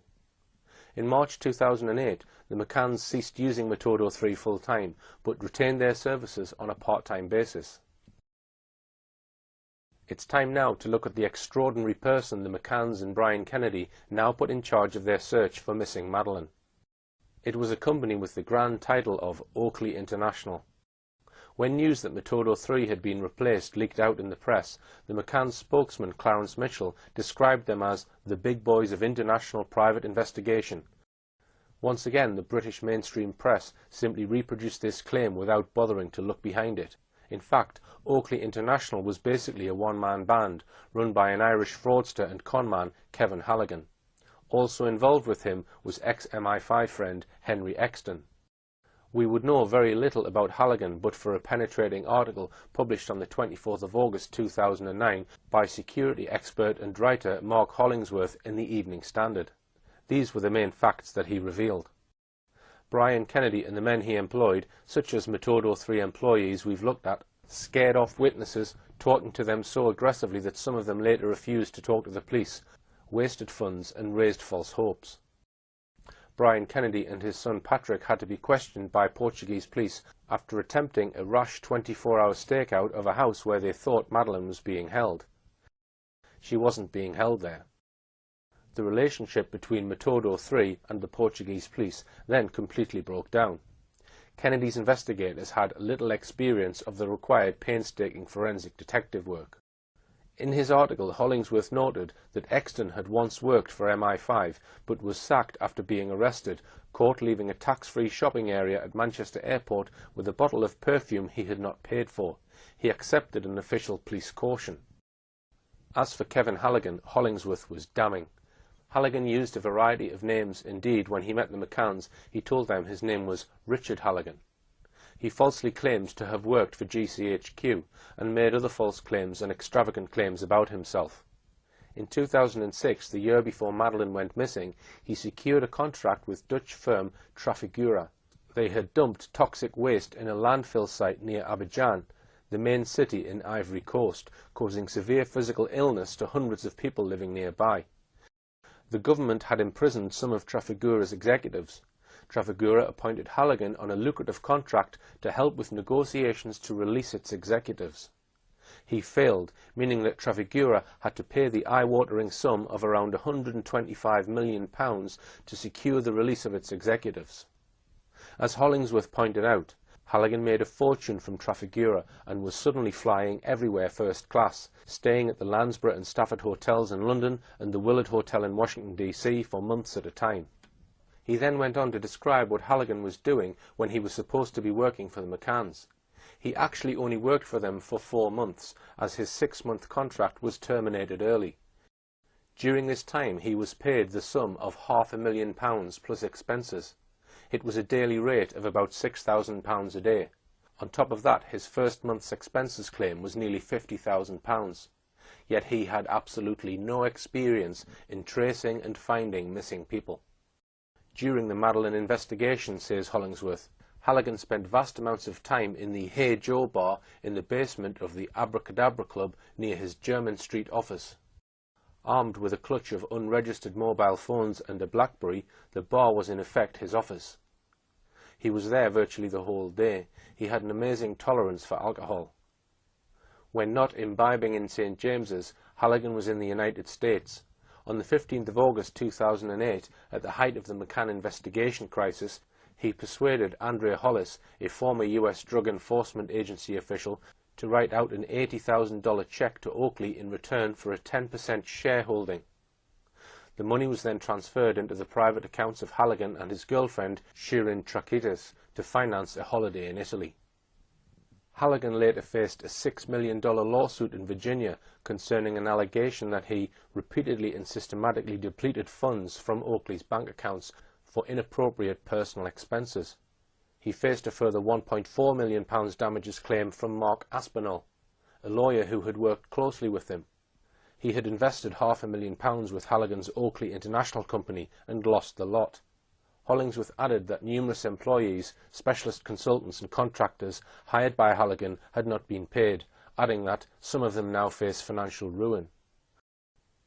In March 2008, the McCanns ceased using Metodo 3 full-time, but retained their services on a part-time basis. It's time now to look at the extraordinary person the McCanns and Brian Kennedy now put in charge of their search for missing Madeline. It was a company with the grand title of Oakley International. When news that Metodo 3 had been replaced leaked out in the press, the McCann spokesman Clarence Mitchell described them as the big boys of international private investigation. Once again, the British mainstream press simply reproduced this claim without bothering to look behind it. In fact, Oakley International was basically a one-man band run by an Irish fraudster and conman, Kevin Halligan. Also involved with him was ex-MI5 friend Henry Exton. We would know very little about Halligan but for a penetrating article published on the 24th of August 2009 by security expert and writer Mark Hollingsworth in the Evening Standard. These were the main facts that he revealed. Brian Kennedy and the men he employed, such as Metodo 3 employees we've looked at, scared off witnesses, talking to them so aggressively that some of them later refused to talk to the police, wasted funds and raised false hopes. Brian Kennedy and his son Patrick had to be questioned by Portuguese police after attempting a rash 24-hour stakeout of a house where they thought Madeline was being held. She wasn't being held there. The relationship between Metodo 3 and the Portuguese police then completely broke down. Kennedy's investigators had little experience of the required painstaking forensic detective work. In his article, Hollingsworth noted that Exton had once worked for MI5 but was sacked after being arrested, caught leaving a tax-free shopping area at Manchester Airport with a bottle of perfume he had not paid for. He accepted an official police caution. As for Kevin Halligan, Hollingsworth was damning. Halligan used a variety of names. Indeed, when he met the McCanns, he told them his name was Richard Halligan. He falsely claimed to have worked for GCHQ and made other false claims and extravagant claims about himself. In 2006, the year before Madeline went missing, he secured a contract with Dutch firm Trafigura. They had dumped toxic waste in a landfill site near Abidjan, the main city in Ivory Coast, causing severe physical illness to hundreds of people living nearby. The government had imprisoned some of Trafigura's executives. Trafigura appointed Halligan on a lucrative contract to help with negotiations to release its executives. He failed, meaning that Trafigura had to pay the eye-watering sum of around £125 million to secure the release of its executives. As Hollingsworth pointed out, Halligan made a fortune from Trafigura and was suddenly flying everywhere first class, staying at the Lansborough and Stafford hotels in London and the Willard Hotel in Washington, D.C. for months at a time. He then went on to describe what Halligan was doing when he was supposed to be working for the McCanns. He actually only worked for them for 4 months, as his 6-month contract was terminated early. During this time he was paid the sum of £500,000 plus expenses. It was a daily rate of about £6,000 a day. On top of that, his first month's expenses claim was nearly £50,000. Yet he had absolutely no experience in tracing and finding missing people. During the Madeline investigation, says Hollingsworth, Halligan spent vast amounts of time in the Hey Joe bar in the basement of the Abracadabra Club near his Jermyn Street office. Armed with a clutch of unregistered mobile phones and a BlackBerry, the bar was in effect his office. He was there virtually the whole day. He had an amazing tolerance for alcohol. When not imbibing in St. James's, Halligan was in the United States. On the 15th of August 2008, at the height of the McCann investigation crisis, he persuaded Andrea Hollis, a former US Drug Enforcement Agency official, to write out an $80,000 check to Oakley in return for a 10% shareholding. The money was then transferred into the private accounts of Halligan and his girlfriend, Shirin Trakitis, to finance a holiday in Italy. Halligan later faced a $6 million lawsuit in Virginia concerning an allegation that he repeatedly and systematically depleted funds from Oakley's bank accounts for inappropriate personal expenses. He faced a further £1.4 million damages claim from Mark Aspinall, a lawyer who had worked closely with him. He had invested £500,000 with Halligan's Oakley International Company and lost the lot. Hollingsworth added that numerous employees, specialist consultants and contractors hired by Halligan had not been paid, adding that some of them now face financial ruin.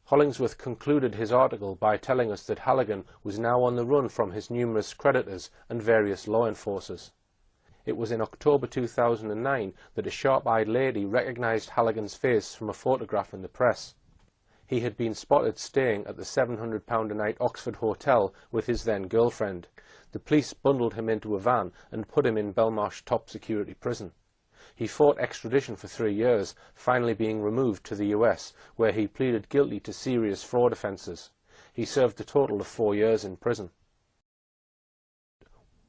Hollingsworth concluded his article by telling us that Halligan was now on the run from his numerous creditors and various law enforcers. It was in October 2009 that a sharp-eyed lady recognised Halligan's face from a photograph in the press. He had been spotted staying at the £700 a night Oxford Hotel with his then-girlfriend. The police bundled him into a van and put him in Belmarsh top security prison. He fought extradition for 3 years, finally being removed to the US, where he pleaded guilty to serious fraud offences. He served a total of 4 years in prison.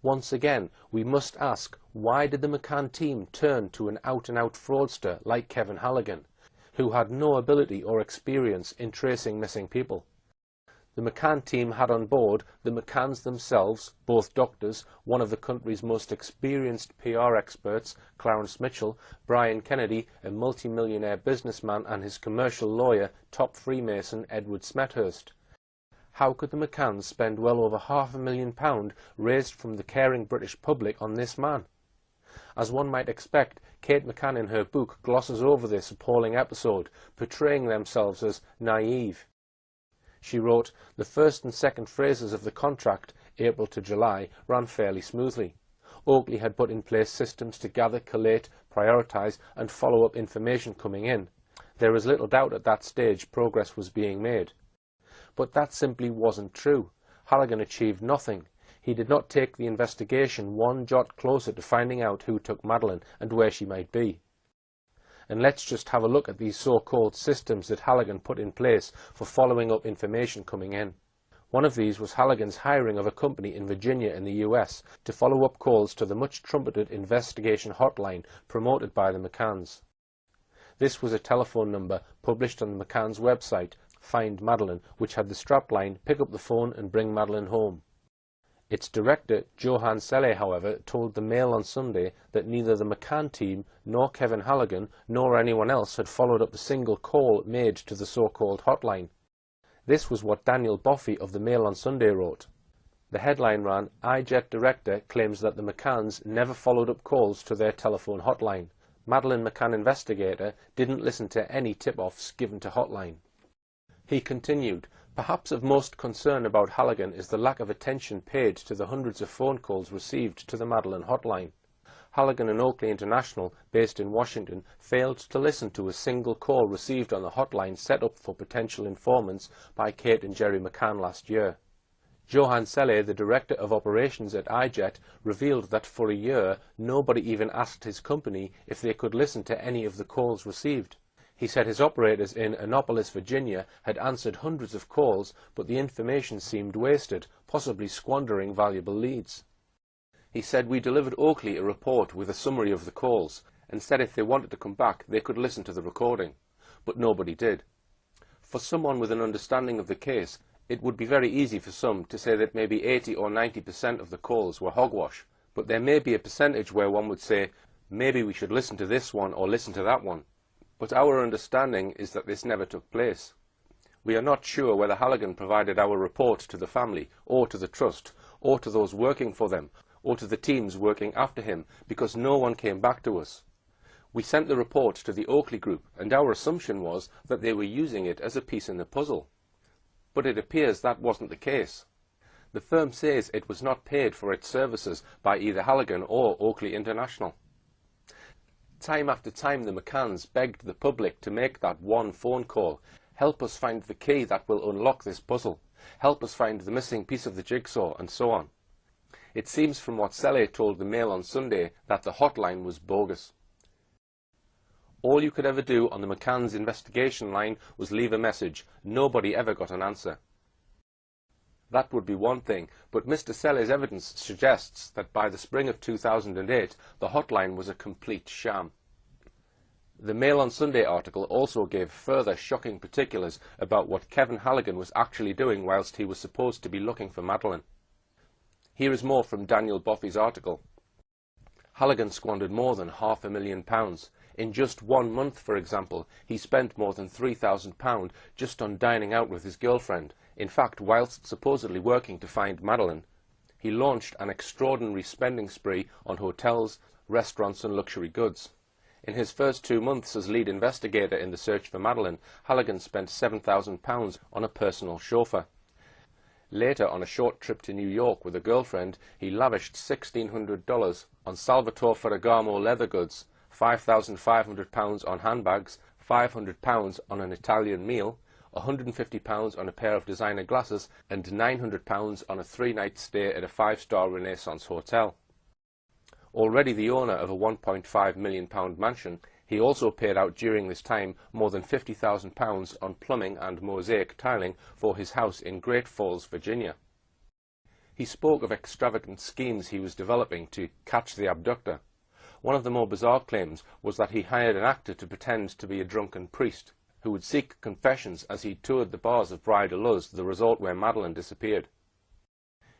Once again, we must ask, why did the McCann team turn to an out-and-out fraudster like Kevin Halligan, who had no ability or experience in tracing missing people? The McCann team had on board the McCanns themselves, both doctors, one of the country's most experienced PR experts, Clarence Mitchell, Brian Kennedy, a multi-millionaire businessman, and his commercial lawyer, top Freemason Edward Smethurst. How could the McCanns spend well over £500,000 raised from the caring British public on this man? As one might expect, Kate McCann in her book glosses over this appalling episode, portraying themselves as naive. She wrote, "The first and second phases of the contract, April to July, ran fairly smoothly. Oakley had put in place systems to gather, collate, prioritise and follow up information coming in. There is little doubt at that stage progress was being made. But that simply wasn't true. Halligan achieved nothing. He did not take the investigation one jot closer to finding out who took Madeline and where she might be. And let's just have a look at these so-called systems that Halligan put in place for following up information coming in. One of these was Halligan's hiring of a company in Virginia in the US to follow up calls to the much-trumpeted investigation hotline promoted by the McCanns. This was a telephone number published on the McCann's website, Find Madeline, which had the strapline, "Pick up the phone and bring Madeline home." Its director, Johann Selle, however, told the Mail on Sunday that neither the McCann team, nor Kevin Halligan, nor anyone else had followed up a single call made to the so-called hotline. This was what Daniel Boffey of the Mail on Sunday wrote. The headline ran, "iJet director claims that the McCanns never followed up calls to their telephone hotline. Madeleine McCann investigator didn't listen to any tip-offs given to hotline." He continued, "Perhaps of most concern about Halligan is the lack of attention paid to the hundreds of phone calls received to the Madeline hotline. Halligan and Oakley International, based in Washington, failed to listen to a single call received on the hotline set up for potential informants by Kate and Jerry McCann last year." Johann Selle, the director of operations at iJet, revealed that for a year nobody even asked his company if they could listen to any of the calls received. He said his operators in Annapolis, Virginia, had answered hundreds of calls, but the information seemed wasted, possibly squandering valuable leads. He said, "We delivered Oakley a report with a summary of the calls, and said if they wanted to come back, they could listen to the recording. But nobody did. For someone with an understanding of the case, it would be very easy for some to say that maybe 80 or 90% of the calls were hogwash, but there may be a percentage where one would say, maybe we should listen to this one or listen to that one. But our understanding is that this never took place. We are not sure whether Halligan provided our report to the family, or to the trust, or to those working for them, or to the teams working after him, because no one came back to us. We sent the report to the Oakley Group, and our assumption was that they were using it as a piece in the puzzle. But it appears that wasn't the case. The firm says it was not paid for its services by either Halligan or Oakley International. Time after time the McCanns begged the public to make that one phone call. Help us find the key that will unlock this puzzle. Help us find the missing piece of the jigsaw, and so on. It seems from what Selle told the Mail on Sunday that the hotline was bogus. All you could ever do on the McCann's investigation line was leave a message. Nobody ever got an answer. That would be one thing, but Mr. Selle's evidence suggests that by the spring of 2008, the hotline was a complete sham. The Mail on Sunday article also gave further shocking particulars about what Kevin Halligan was actually doing whilst he was supposed to be looking for Madeline. Here is more from Daniel Boffey's article. Halligan squandered more than £500,000. In just 1 month, for example, he spent more than £3,000 just on dining out with his girlfriend. In fact, whilst supposedly working to find Madeline, he launched an extraordinary spending spree on hotels, restaurants and luxury goods. In his first 2 months as lead investigator in the search for Madeline, Halligan spent £7,000 on a personal chauffeur. Later, on a short trip to New York with a girlfriend, he lavished $1,600 on Salvatore Ferragamo leather goods, £5,500 on handbags, £500 on an Italian meal, £150 on a pair of designer glasses, and £900 on a 3-night stay at a 5-star Renaissance hotel. Already the owner of a £1.5 million mansion, he also paid out during this time more than £50,000 on plumbing and mosaic tiling for his house in Great Falls, Virginia. He spoke of extravagant schemes he was developing to catch the abductor. One of the more bizarre claims was that he hired an actor to pretend to be a drunken priest. who would seek confessions as he toured the bars of Bridal Luz, the resort where Madeline disappeared.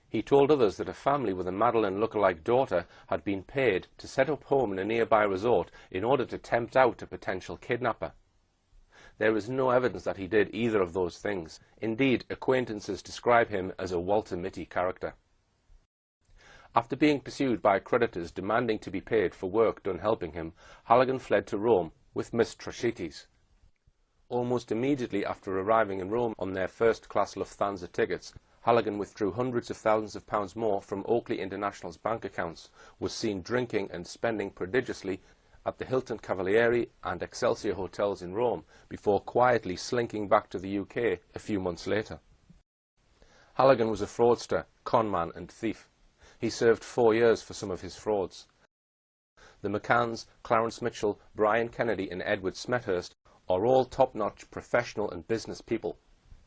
He told others that a family with a Madeline look-alike daughter had been paid to set up home in a nearby resort in order to tempt out a potential kidnapper. There is no evidence that he did either of those things. Indeed, acquaintances describe him as a Walter Mitty character. After being pursued by creditors demanding to be paid for work done helping him, Halligan fled to Rome with Miss Traschitis. Almost immediately after arriving in Rome on their first-class Lufthansa tickets, Halligan withdrew hundreds of thousands of pounds more from Oakley International's bank accounts, was seen drinking and spending prodigiously at the Hilton Cavalieri and Excelsior hotels in Rome, before quietly slinking back to the UK a few months later. Halligan was a fraudster, conman and thief. He served 4 years for some of his frauds. The McCanns, Clarence Mitchell, Brian Kennedy and Edward Smethurst are all top-notch professional and business people.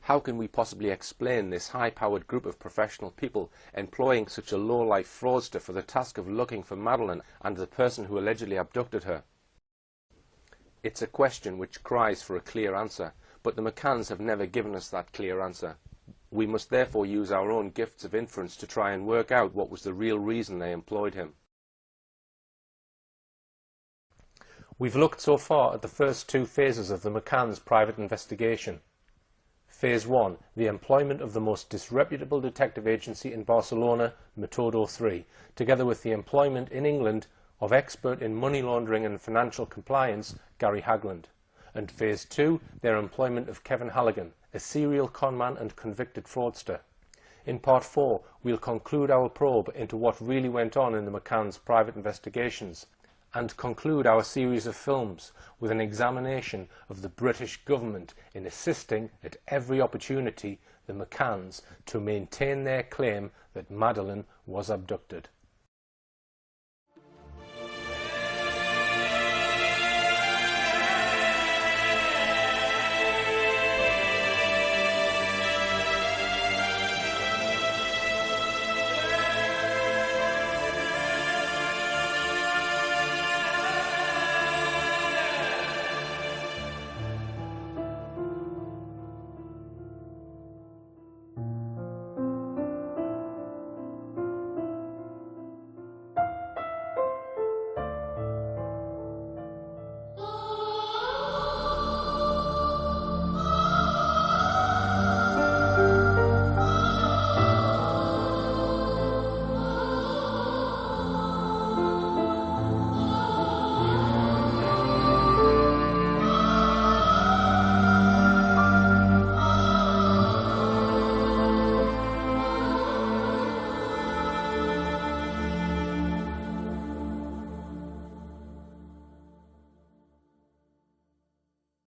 How can we possibly explain this high-powered group of professional people employing such a low-life fraudster for the task of looking for Madeline and the person who allegedly abducted her? It's a question which cries for a clear answer, but the McCanns have never given us that clear answer. We must therefore use our own gifts of inference to try and work out what was the real reason they employed him. We've looked so far at the first 2 phases of the McCanns' private investigation. Phase 1, the employment of the most disreputable detective agency in Barcelona, Metodo 3, together with the employment in England of expert in money laundering and financial compliance, Gary Hagland. And Phase 2, their employment of Kevin Halligan, a serial conman and convicted fraudster. In Part 4, we'll conclude our probe into what really went on in the McCanns' private investigations, and conclude our series of films with an examination of the British government in assisting at every opportunity the McCanns to maintain their claim that Madeline was abducted.